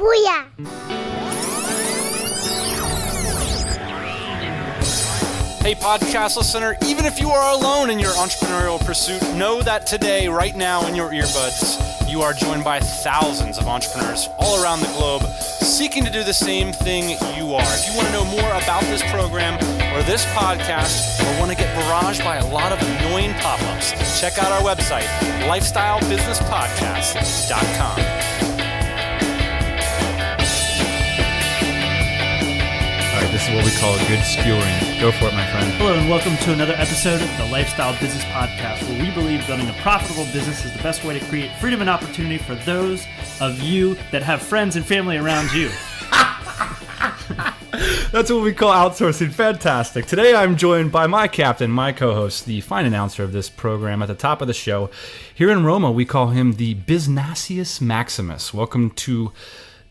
Booyah! Hey, podcast listener, even if you are alone in your entrepreneurial pursuit, know that today, right now in your earbuds, you are joined by thousands of entrepreneurs all around the globe seeking to do the same thing you are. If you want to know more about this program or this podcast, or want to get barraged by a lot of annoying pop-ups, check out our website, lifestylebusinesspodcast.com. This is what we call a good skewering. Go for it, my friend. Hello, and welcome to another episode of the Lifestyle Business Podcast, where we believe building a profitable business is the best way to create freedom and opportunity for those of you that have friends and family around you. That's what we call outsourcing. Fantastic. Today I'm joined by my captain, my co-host, the fine announcer of this program at the top of the show. Here in Roma, we call him the Biznasius Maximus. Welcome to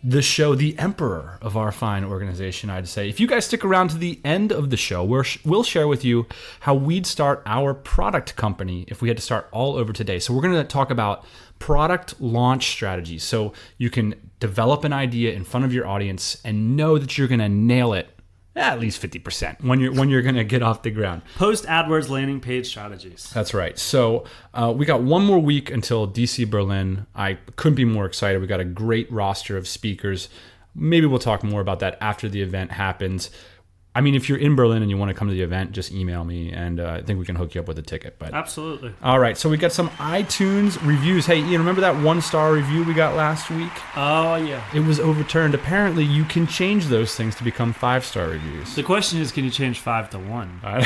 the show, the emperor of our fine organization, I'd say. If you guys stick around to the end of the show, we'll share with you how we'd start our product company if we had to start all over today. So we're going to talk about product launch strategies, so you can develop an idea in front of your audience and know that you're going to nail it at least 50% when you're going to get off the ground. Post Adwords landing page strategies. That's right. So we got one more week until DC Berlin. I couldn't be more excited. We got a great roster of speakers. Maybe we'll talk more about that after the event happens. I mean, if you're in Berlin and you want to come to the event, just email me, and I think we can hook you up with a ticket. But absolutely. All right, so we got some iTunes reviews. Hey, Ian, remember that 1-star review we got last week? Oh, yeah. It was overturned. Apparently, you can change those things to become 5-star reviews. The question is, can you change 5 to 1? I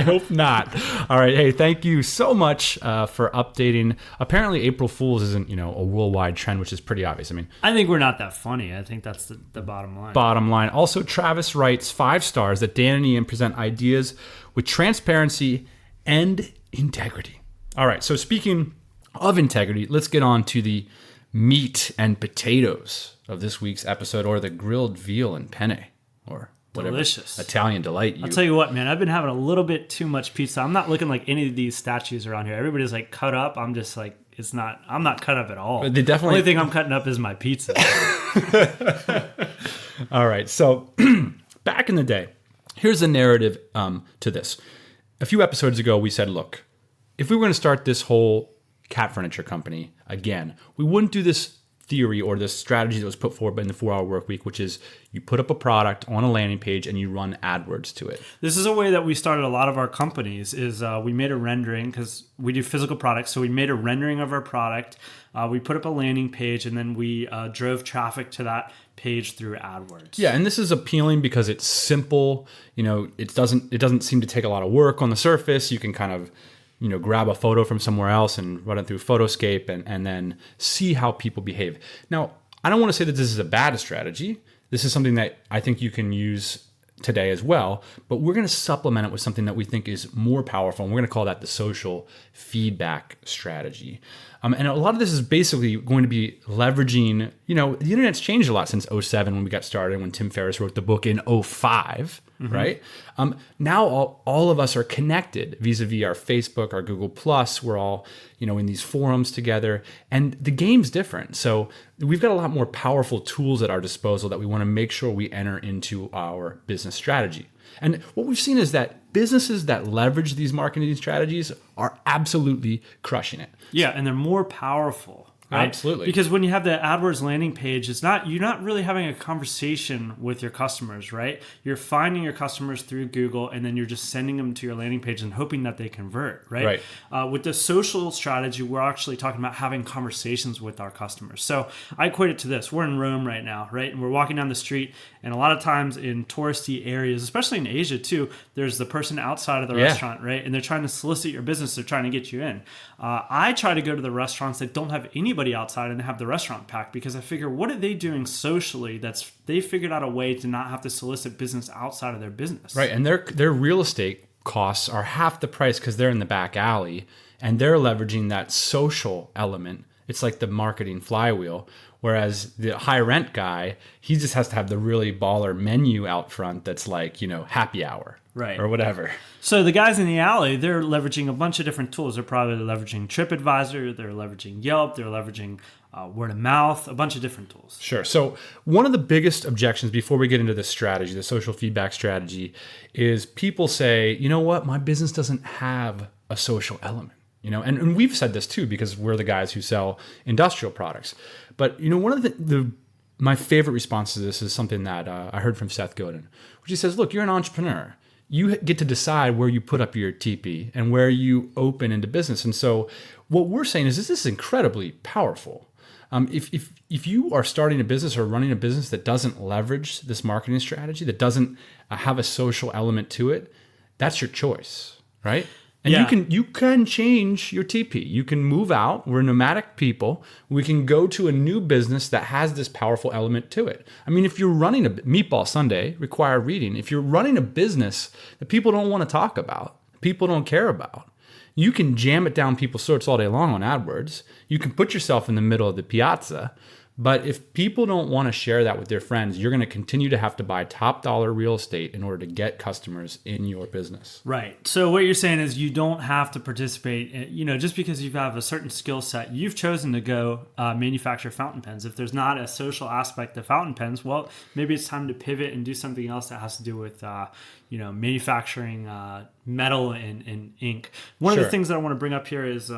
hope not. All right, hey, thank you so much for updating. Apparently, April Fool's isn't, a worldwide trend, which is pretty obvious. I think we're not that funny. I think that's the bottom line. Bottom line. Also, Travis writes 5 stars that Dan and Ian present ideas with transparency and integrity. All right, so speaking of integrity, let's get on to the meat and potatoes of this week's episode, or the grilled veal and penne, or whatever delicious Italian delight. I'll tell you what, man, I've been having a little bit too much pizza. I'm not looking like any of these statues around here. Everybody's like cut up. I'm just like, I'm not cut up at all. They definitely. The only thing I'm cutting up is my pizza. All right, so back in the day, here's the narrative to this. A few episodes ago, we said, look, if we were going to start this whole cat furniture company again, we wouldn't do this theory or this strategy that was put forward in the 4-Hour Work Week, which is you put up a product on a landing page and you run AdWords to it. This is a way that we started a lot of our companies. Is we made a rendering, because we do physical products, so we made a rendering of our product. We put up a landing page, and then we drove traffic to that page through AdWords. Yeah, and this is appealing because it's simple. It doesn't seem to take a lot of work on the surface. You can kind of grab a photo from somewhere else and run it through Photoscape and then see how people behave. Now, I don't want to say that this is a bad strategy. This is something that I think you can use today as well, but we're going to supplement it with something that we think is more powerful, and we're going to call that the social feedback strategy. And a lot of this is basically going to be leveraging, the internet's changed a lot since 2007 when we got started, when Tim Ferriss wrote the book in 2005, right? Now all of us are connected vis-a-vis our Facebook, our Google+. We're all, in these forums together, and the game's different. So we've got a lot more powerful tools at our disposal that we want to make sure we enter into our business strategy. And what we've seen is that businesses that leverage these marketing strategies are absolutely crushing it. Yeah, and they're more powerful. Right? Absolutely. Because when you have the AdWords landing page, you're not really having a conversation with your customers, right? You're finding your customers through Google, and then you're just sending them to your landing page and hoping that they convert, right? With the social strategy, we're actually talking about having conversations with our customers. So I equate it to this. We're in Rome right now, right? And we're walking down the street, and a lot of times in touristy areas, especially in Asia too, there's the person outside of the restaurant, right? And they're trying to solicit your business. They're trying to get you in. I try to go to the restaurants that don't have anybody outside and have the restaurant packed, because I figure, what are they doing socially they figured out a way to not have to solicit business outside of their business. Right, and their real estate costs are half the price because they're in the back alley, and they're leveraging that social element. It's like the marketing flywheel, Whereas the high rent guy, he just has to have the really baller menu out front that's like, happy hour. Right. Or whatever. So the guys in the alley, they're leveraging a bunch of different tools. They're probably leveraging TripAdvisor, they're leveraging Yelp, they're leveraging word of mouth, a bunch of different tools. Sure. So one of the biggest objections before we get into this strategy, the social feedback strategy, is people say, you know what, my business doesn't have a social element. And we've said this too, because we're the guys who sell industrial products. But one of my favorite response to this is something that I heard from Seth Godin, which he says, look, you're an entrepreneur. You get to decide where you put up your TP and where you open into business. And so what we're saying is this is incredibly powerful. If you are starting a business or running a business that doesn't leverage this marketing strategy, that doesn't have a social element to it, that's your choice, right? And you can change your TP. You can move out. We're nomadic people. We can go to a new business that has this powerful element to it. I mean, if you're running a Meatball Sunday, require reading. If you're running a business that people don't want to talk about, people don't care about, you can jam it down people's throats all day long on AdWords. You can put yourself in the middle of the piazza. But if people don't want to share that with their friends, you're going to continue to have to buy top dollar real estate in order to get customers in your business. Right. So what you're saying is you don't have to participate, just because you have a certain skill set, you've chosen to go manufacture fountain pens. If there's not a social aspect to fountain pens, well, maybe it's time to pivot and do something else that has to do with, manufacturing metal and ink. One of the things that I want to bring up here is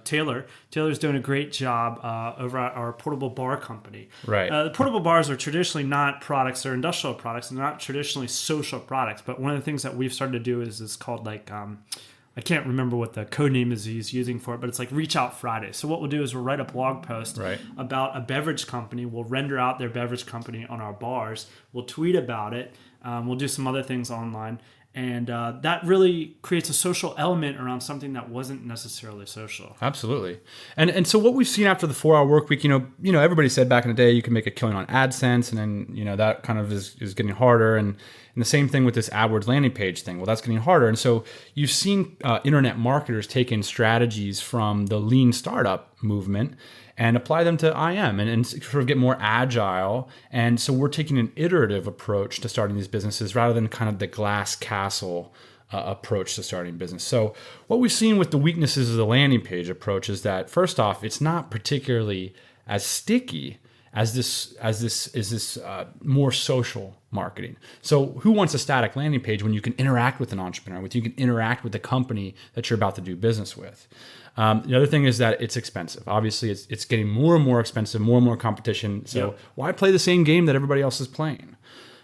Taylor. Taylor's doing a great job over at our portable bar company. Right. The portable bars are traditionally not products; they're industrial products. They're not traditionally social products. But one of the things that we've started to do is called I can't remember what the code name is he's using for it, but it's like Reach Out Friday. So what we'll do is we'll write a blog post about a beverage company. We'll render out their beverage company on our bars. We'll tweet about it. We'll do some other things online. And that really creates a social element around something that wasn't necessarily social. Absolutely. And so what we've seen after the 4-hour work week, everybody said back in the day you can make a killing on AdSense, and then, that kind of is getting harder. And the same thing with this AdWords landing page thing. Well, that's getting harder. And so you've seen internet marketers take in strategies from the lean startup movement and apply them to IM and sort of get more agile. And so we're taking an iterative approach to starting these businesses rather than kind of the glass castle approach to starting business. So what we've seen with the weaknesses of the landing page approach is that, first off, it's not particularly as sticky as this more social marketing. So who wants a static landing page when you can interact with an entrepreneur, you can interact with the company that you're about to do business with? The other thing is that it's expensive. Obviously, it's getting more and more expensive, more and more competition. So why play the same game that everybody else is playing?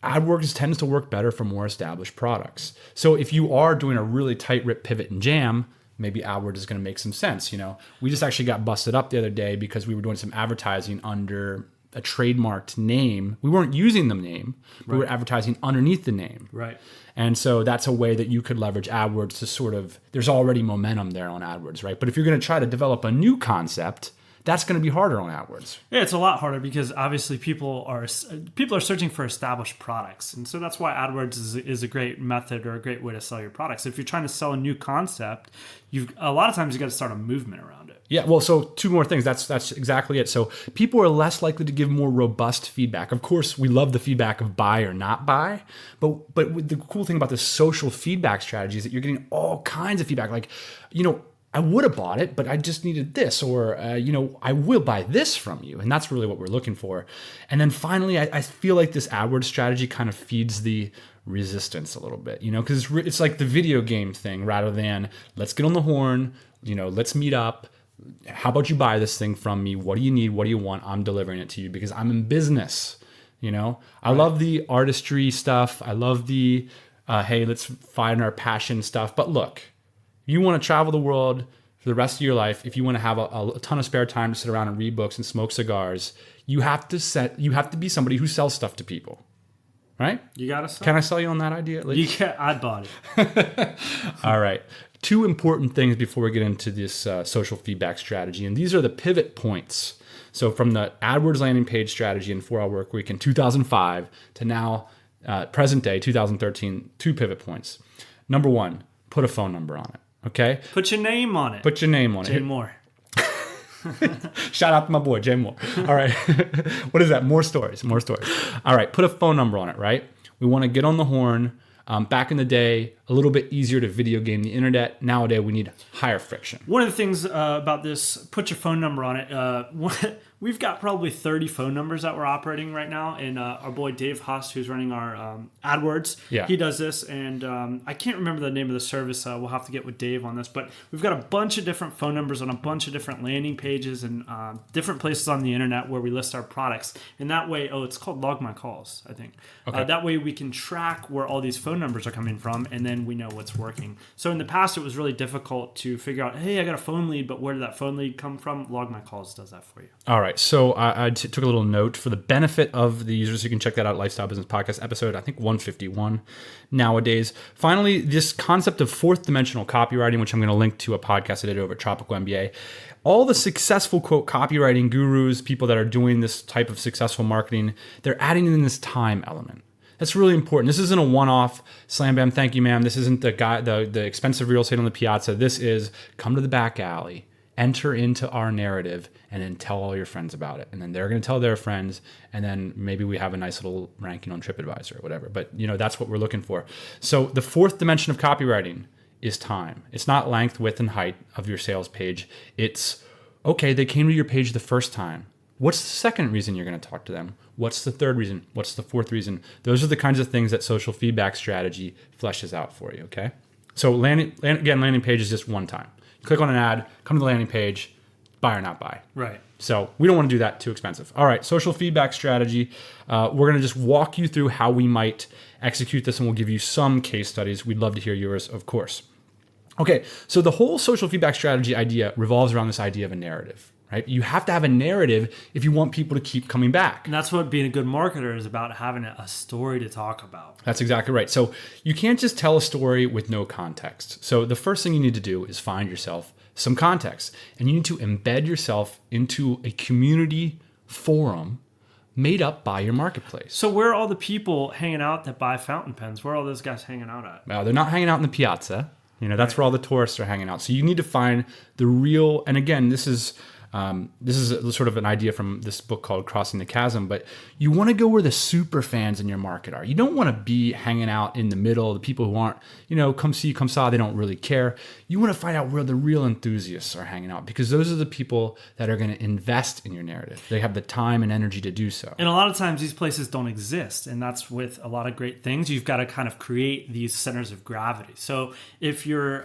AdWords tends to work better for more established products. So if you are doing a really tight rip pivot and jam, maybe AdWords is going to make some sense. We just actually got busted up the other day because we were doing some advertising under a trademarked name. We weren't using the name. We were advertising underneath the name. Right. And so that's a way that you could leverage AdWords to sort of, there's already momentum there on AdWords, right? But if you're going to try to develop a new concept, that's going to be harder on AdWords. Yeah, it's a lot harder because obviously people are searching for established products. And so that's why AdWords is a great method or a great way to sell your products. If you're trying to sell a new concept, a lot of times you got to start a movement around it. Yeah, well, so two more things. That's exactly it. So people are less likely to give more robust feedback. Of course, we love the feedback of buy or not buy, but the cool thing about this social feedback strategy is that you're getting all kinds of feedback. Like, I would have bought it, but I just needed this, or I will buy this from you, and that's really what we're looking for. And then finally, I feel like this AdWords strategy kind of feeds the resistance a little bit, because it's like the video game thing rather than let's get on the horn, let's meet up. How about you buy this thing from me? What do you need? What do you want? I'm delivering it to you because I'm in business. I love the artistry stuff. I love the, hey, let's find our passion stuff. But look, you want to travel the world for the rest of your life. If you want to have a ton of spare time to sit around and read books and smoke cigars, you have to be somebody who sells stuff to people, right? You got to sell. Can I sell you on that idea? I bought it. All right. Two important things before we get into this social feedback strategy, and these are the pivot points. So from the AdWords landing page strategy in 4-Hour Work Week in 2005 to now present day 2013, 2 pivot points. Number 1, put a phone number on it. Okay? Put your name on it. Put your name on it. Jay Moore. Shout out to my boy, Jay Moore. All right. What is that? More stories. All right. Put a phone number on it, right? We want to get on the horn. Back in the day, a little bit easier to video game the internet. Nowadays, we need higher friction. One of the things about this, put your phone number on it. We've got probably 30 phone numbers that we're operating right now. And our boy Dave Huss, who's running our Adwords, he does this. And I can't remember the name of the service. We'll have to get with Dave on this. But we've got a bunch of different phone numbers on a bunch of different landing pages and different places on the internet where we list our products. And that way, it's called Log My Calls, I think. Okay. That way we can track where all these phone numbers are coming from, and then we know what's working. So in the past, it was really difficult to figure out, hey, I got a phone lead, but where did that phone lead come from? Log My Calls does that for you. All right. So I took a little note for the benefit of the users. You can check that out, Lifestyle Business Podcast episode, I think 151 nowadays. Finally, this concept of fourth dimensional copywriting, which I'm going to link to a podcast I did over at Tropical MBA. All the successful, quote, copywriting gurus, people that are doing this type of successful marketing, they're adding in this time element. That's really important. This isn't a one-off slam bam, thank you, ma'am. This isn't the expensive real estate on the piazza. This is come to the back alley, enter into our narrative, and then tell all your friends about it. And then they're going to tell their friends, and then maybe we have a nice little ranking on TripAdvisor or whatever. But that's what we're looking for. So the fourth dimension of copywriting is time. It's not length, width, and height of your sales page. It's, okay, they came to your page the first time. What's the second reason you're going to talk to them? What's the third reason? What's the fourth reason? Those are the kinds of things that social feedback strategy fleshes out for you, okay? So landing page is just one time. Click on an ad, come to the landing page, buy or not buy. Right. So we don't want to do that too expensive. All right, social feedback strategy. We're going to just walk you through how we might execute this, and we'll give you some case studies. We'd love to hear yours, of course. Okay, so the whole social feedback strategy idea revolves around this idea of a narrative. Right? You have to have a narrative if you want people to keep coming back. And that's what being a good marketer is about, having a story to talk about. That's exactly right. So you can't just tell a story with no context. So the first thing you need to do is find yourself some context. And you need to embed yourself into a community forum made up by your marketplace. So where are all the people hanging out that buy fountain pens? Where are all those guys hanging out at? Well, they're not hanging out in the piazza. That's where all the tourists are hanging out. So you need to find the real, and again, this is sort of an idea from this book called Crossing the Chasm, but you want to go where the super fans in your market are. You don't want to be hanging out in the middle, the people who aren't, come see, come saw, they don't really care. You want to find out where the real enthusiasts are hanging out, because those are the people that are going to invest in your narrative. They have the time and energy to do so. And a lot of times these places don't exist, and that's with a lot of great things. You've got to kind of create these centers of gravity. So if you're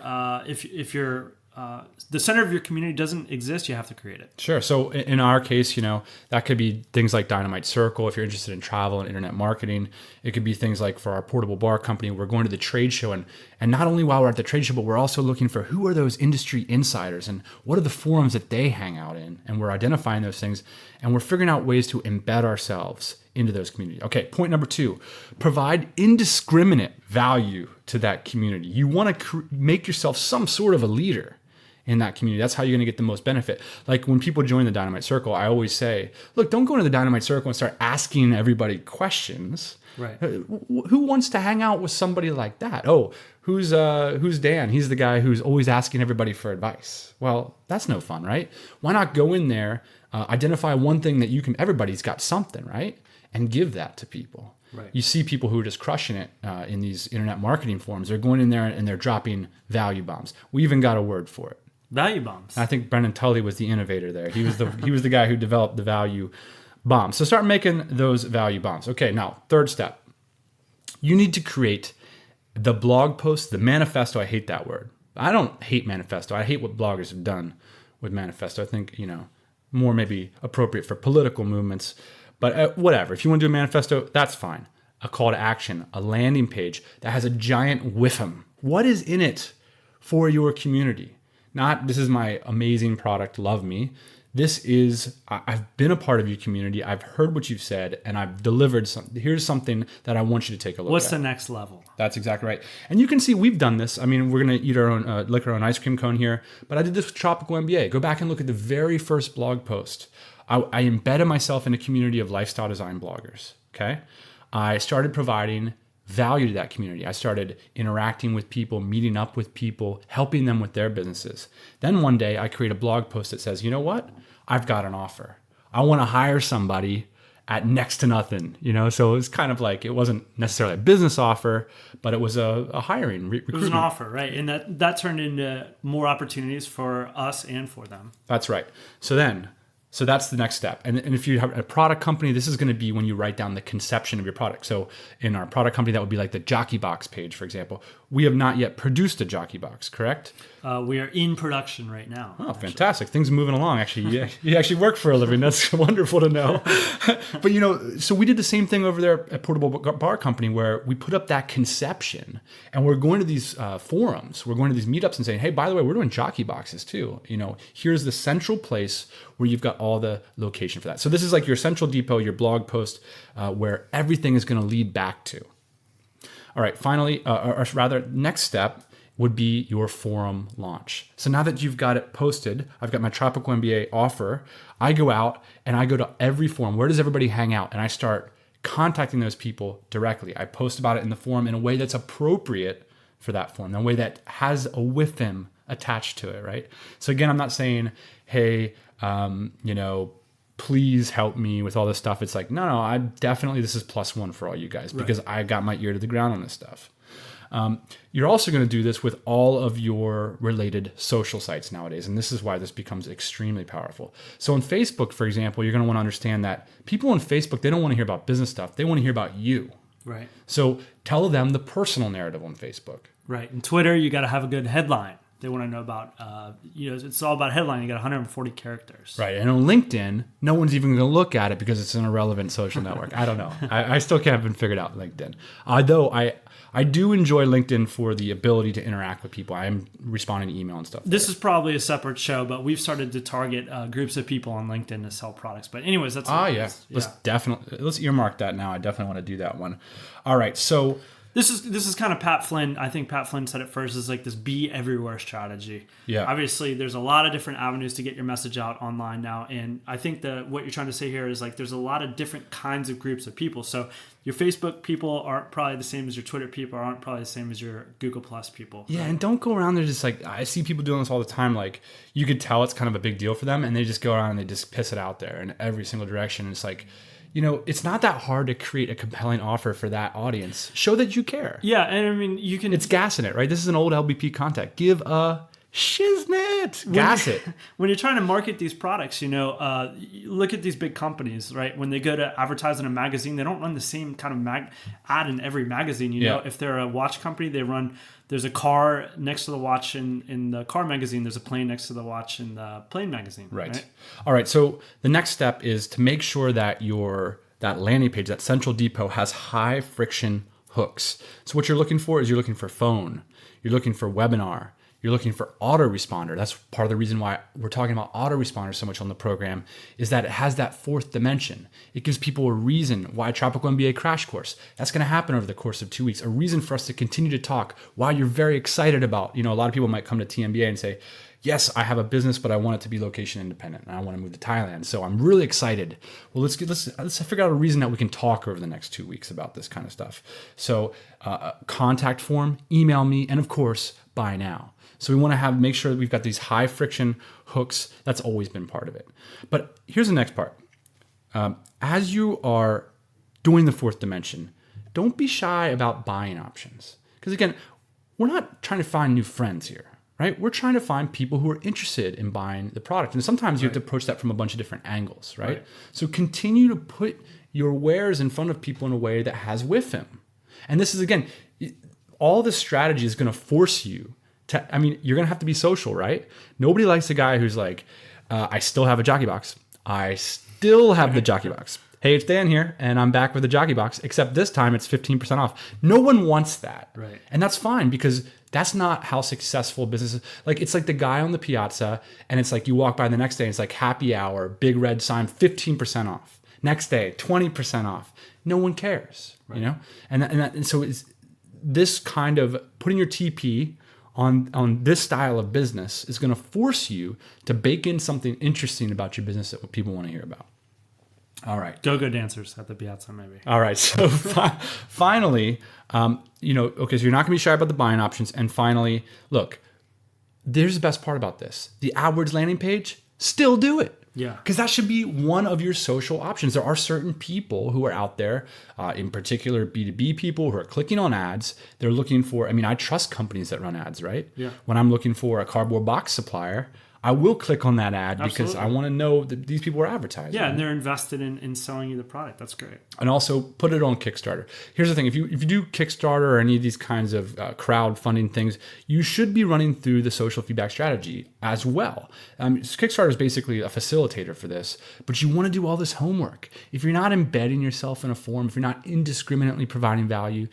the center of your community doesn't exist, you have to create it. Sure. So in our case, that could be things like Dynamite Circle. If you're interested in travel and internet marketing, it could be things like for our portable bar company, we're going to the trade show. And not only while we're at the trade show, but we're also looking for who are those industry insiders and what are the forums that they hang out in. And we're identifying those things, and we're figuring out ways to embed ourselves into those communities. Okay, point number 2, provide indiscriminate value to that community. You want to make yourself some sort of a leader in that community. That's how you're going to get the most benefit. Like when people join the Dynamite Circle, I always say, look, don't go into the Dynamite Circle and start asking everybody questions. Right. Who wants to hang out with somebody like that? Oh, who's Dan? He's the guy who's always asking everybody for advice. Well, that's no fun, right? Why not go in there, identify one thing that everybody's got something, right? And give that to people. Right. You see people who are just crushing it in these internet marketing forums. They're going in there and they're dropping value bombs. We even got a word for it. Value bombs. I think Brendan Tully was the innovator there. He was the guy who developed the value bomb. So start making those value bombs. Okay, now third step. You need to create the blog post, the manifesto. I hate that word. I don't hate manifesto. I hate what bloggers have done with manifesto. I think, more maybe appropriate for political movements. But whatever. If you want to do a manifesto, that's fine. A call to action, a landing page that has a giant whiffum. What is in it for your community? Not, this is my amazing product, love me. This is, I've been a part of your community. I've heard what you've said, and I've delivered something. Here's something that I want you to take a look at. What's the next level? That's exactly right. And you can see we've done this. I mean, we're going to eat our own, lick our own ice cream cone here. But I did this with Tropical MBA. Go back and look at the very first blog post. I embedded myself in a community of lifestyle design bloggers, okay? I started providing value to that community. I started interacting with people, meeting up with people, helping them with their businesses. Then one day I create a blog post that says, you know what? I've got an offer. I want to hire somebody at next to nothing, So it was kind of like, it wasn't necessarily a business offer, but it was a hiring recruitment. It was an offer, right? And that turned into more opportunities for us and for them. That's right. So that's the next step. And if you have a product company, this is going to be when you write down the conception of your product. So in our product company, that would be like the Jockey Box page, for example. We have not yet produced a Jockey Box, correct? We are in production right now. Oh, fantastic. Things are moving along, actually. You actually work for a living. That's wonderful to know. But, so we did the same thing over there at Portable Bar Company, where we put up that conception, and we're going to these forums. We're going to these meetups and saying, hey, by the way, we're doing Jockey Boxes too. Here's the central place where you've got all the location for that. So this is like your central depot, your blog post, where everything is going to lead back to. All right, finally, or rather, next step would be your forum launch. So now that you've got it posted, I've got my Tropical MBA offer, I go out and I go to every forum. Where does everybody hang out? And I start contacting those people directly. I post about it in the forum in a way that's appropriate for that forum, in a way that has a with them attached to it, right? So again, I'm not saying, hey, please help me with all this stuff. It's like, no, this is +1 for all you guys, because I got my ear to the ground on this stuff. You're also going to do this with all of your related social sites nowadays. And this is why this becomes extremely powerful. So on Facebook, for example, you're going to want to understand that people on Facebook, they don't want to hear about business stuff. They want to hear about you. Right. So tell them the personal narrative on Facebook. Right. And Twitter, you got to have a good headline. They want to know about, it's all about headline. You got 140 characters. Right. And on LinkedIn, no one's even going to look at it because it's an irrelevant social network. I don't know. I still haven't figured out LinkedIn. Although I do enjoy LinkedIn for the ability to interact with people. I am responding to email and stuff. This is probably a separate show, but we've started to target groups of people on LinkedIn to sell products. But anyways, that's let's earmark that now. I definitely want to do that one. All right. So This is kind of Pat Flynn. I think Pat Flynn said it first, is like this be everywhere strategy. Yeah. Obviously, there's a lot of different avenues to get your message out online now. And I think that what you're trying to say here is like there's a lot of different kinds of groups of people. So your Facebook people aren't probably the same as your Twitter people, aren't probably the same as your Google Plus people. Yeah, and don't go around there just like, I see people doing this all the time. Like you could tell it's kind of a big deal for them, and they just go around and they just piss it out there in every single direction. And it's like, it's not that hard to create a compelling offer for that audience. Show that you care. Yeah, and I mean, you can... It's gassing it, right? This is an old LBP contact. Give a shiznit. Gas it. When you're trying to market these products, look at these big companies, right? When they go to advertise in a magazine, they don't run the same kind of ad in every magazine. If they're a watch company, they run... There's a car next to the watch in the car magazine. There's a plane next to the watch in the plane magazine. Right. All right. So the next step is to make sure that that landing page, that central depot, has high friction hooks. So what you're looking for is you're looking for phone. You're looking for webinar. You're looking for autoresponder. That's part of the reason why we're talking about autoresponder so much on the program, is that it has that fourth dimension. It gives people a reason why Tropical MBA Crash Course. That's going to happen over the course of 2 weeks. A reason for us to continue to talk why you're very excited about, a lot of people might come to TMBA and say, yes, I have a business, but I want it to be location independent, and I want to move to Thailand. So I'm really excited. Well, let's figure out a reason that we can talk over the next 2 weeks about this kind of stuff. So contact form, email me, and of course, buy now. So we want to make sure that we've got these high friction hooks. That's always been part of it. But here's the next part. As you are doing the fourth dimension, don't be shy about buying options. Because again, we're not trying to find new friends here, right? We're trying to find people who are interested in buying the product. And sometimes you have to approach that from a bunch of different angles, right? So continue to put your wares in front of people in a way that has with them. And this is, again, all this strategy is going to force you you're going to have to be social, right? Nobody likes a guy who's like, I still have a Jockey Box. I still have the Jockey Box. Hey, it's Dan here, and I'm back with the Jockey Box, except this time it's 15% off. No one wants that. Right. And that's fine, because that's not how successful business is. Like, it's like the guy on the piazza, and it's like you walk by the next day, and it's like happy hour, big red sign, 15% off. Next day, 20% off. No one cares, And so it's this kind of putting your TP on this style of business is going to force you to bake in something interesting about your business that people want to hear about. All right. Go-go dancers at the piazza, maybe. All right. So finally, so you're not going to be shy about the buying options. And finally, look, there's the best part about this. The AdWords landing page, still do it. Yeah. Because that should be one of your social options. There are certain people who are out there, in particular B2B people who are clicking on ads. They're looking for, I trust companies that run ads, right? Yeah. When I'm looking for a cardboard box supplier, I will click on that ad because I want to know that these people are advertising. Yeah, and they're invested in selling you the product. That's great. And also put it on Kickstarter. Here's the thing. If you do Kickstarter or any of these kinds of crowdfunding things, you should be running through the social feedback strategy as well. Kickstarter is basically a facilitator for this, but you want to do all this homework. If you're not embedding yourself in a form, if you're not indiscriminately providing value,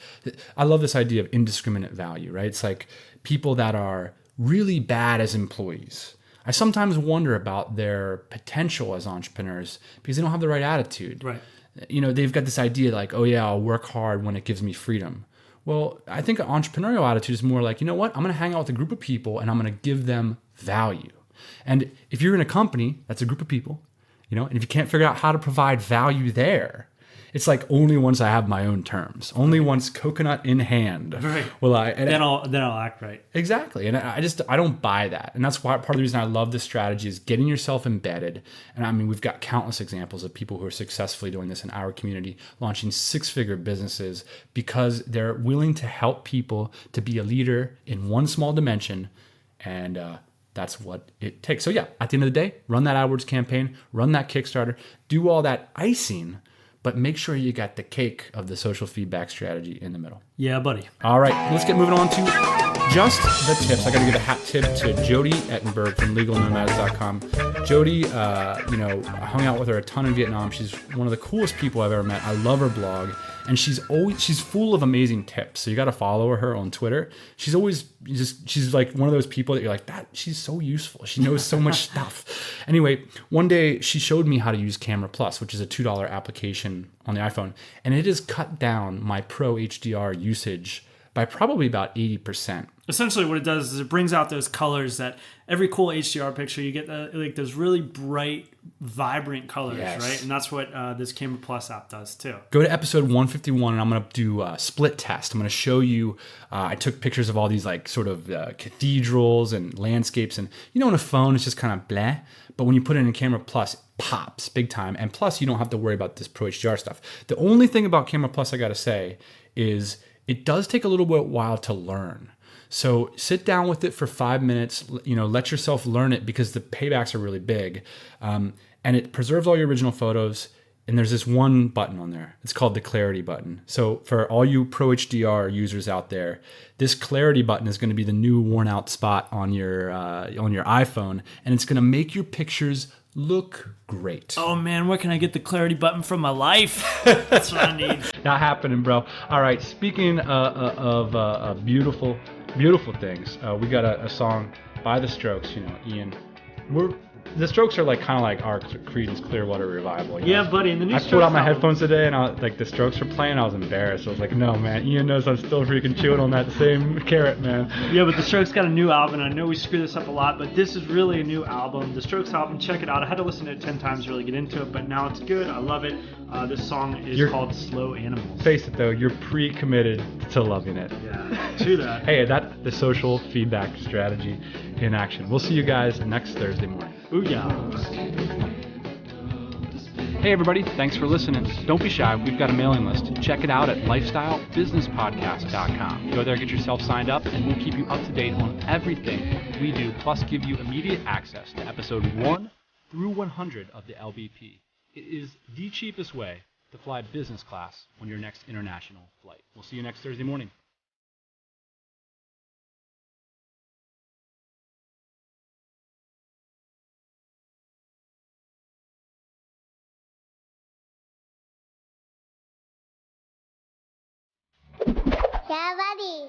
I love this idea of indiscriminate value, right? It's like people that are really bad as employees. I sometimes wonder about their potential as entrepreneurs because they don't have the right attitude. Right. They've got this idea like, oh yeah, I'll work hard when it gives me freedom. Well, I think an entrepreneurial attitude is more like, you know what? I'm going to hang out with a group of people and I'm going to give them value. And if you're in a company, that's a group of people, and if you can't figure out how to provide value there, it's like only once I have my own terms, only once coconut in hand, right. will I. Then I'll act right. Exactly, and I don't buy that, and that's why part of the reason I love this strategy is getting yourself embedded. And we've got countless examples of people who are successfully doing this in our community, launching 6-figure businesses because they're willing to help people to be a leader in one small dimension, and that's what it takes. So yeah, at the end of the day, run that AdWords campaign, run that Kickstarter, do all that icing. But make sure you got the cake of the social feedback strategy in the middle. Yeah, buddy. All right, let's get moving on to just the tips. I got to give a hat tip to Jody Ettenberg from legalnomads.com. Jody, I hung out with her a ton in Vietnam. She's one of the coolest people I've ever met. I love her blog. And she's full of amazing tips. So you got to follow her on Twitter. She's like one of those people that you're like, she's so useful. She knows so much stuff. Anyway, one day she showed me how to use Camera Plus, which is a $2 application on the iPhone. And it has cut down my Pro HDR usage by probably about 80%. Essentially what it does is it brings out those colors that every cool HDR picture, you get those really bright, vibrant colors, yes. Right? And that's what this Camera Plus app does too. Go to episode 151 and I'm going to do a split test. I'm going to show you, I took pictures of all these like sort of cathedrals and landscapes. And on a phone, it's just kind of bleh. But when you put it in Camera Plus, it pops big time. And plus, you don't have to worry about this Pro HDR stuff. The only thing about Camera Plus I got to say is it does take a little bit while to learn. So sit down with it for 5 minutes, let yourself learn it because the paybacks are really big. And it preserves all your original photos. And there's this one button on there. It's called the clarity button. So for all you Pro HDR users out there, this clarity button is going to be the new worn out spot on your iPhone. And it's going to make your pictures look great. Oh man, where can I get the clarity button from my life? That's what I need. Not happening, bro. All right, speaking of beautiful things, we got a song by The Strokes. Ian, The Strokes are kind of like our Creedence Clearwater Revival. Yeah, buddy. And the new I pulled out my headphones today, and The Strokes were playing. I was embarrassed. I was like, no, man. Ian knows I'm still freaking chewing on that same carrot, man. Yeah, but The Strokes got a new album. And I know we screw this up a lot, but this is really a new album. The Strokes album, check it out. I had to listen to it 10 times to really get into it, but now it's good. I love it. This song is called Slow Animals. Face it, though. You're pre-committed to loving it. Yeah, to that. Hey, that's the social feedback strategy in action. We'll see you guys next Thursday morning. Ooh, yeah. Hey everybody, thanks for listening. Don't be shy, we've got a mailing list. Check it out at lifestylebusinesspodcast.com. Go there, get yourself signed up, and we'll keep you up to date on everything we do, plus give you immediate access to episode 1 through 100 of the LBP. It is the cheapest way to fly business class on your next international flight. We'll see you next Thursday morning. Yeah, buddy.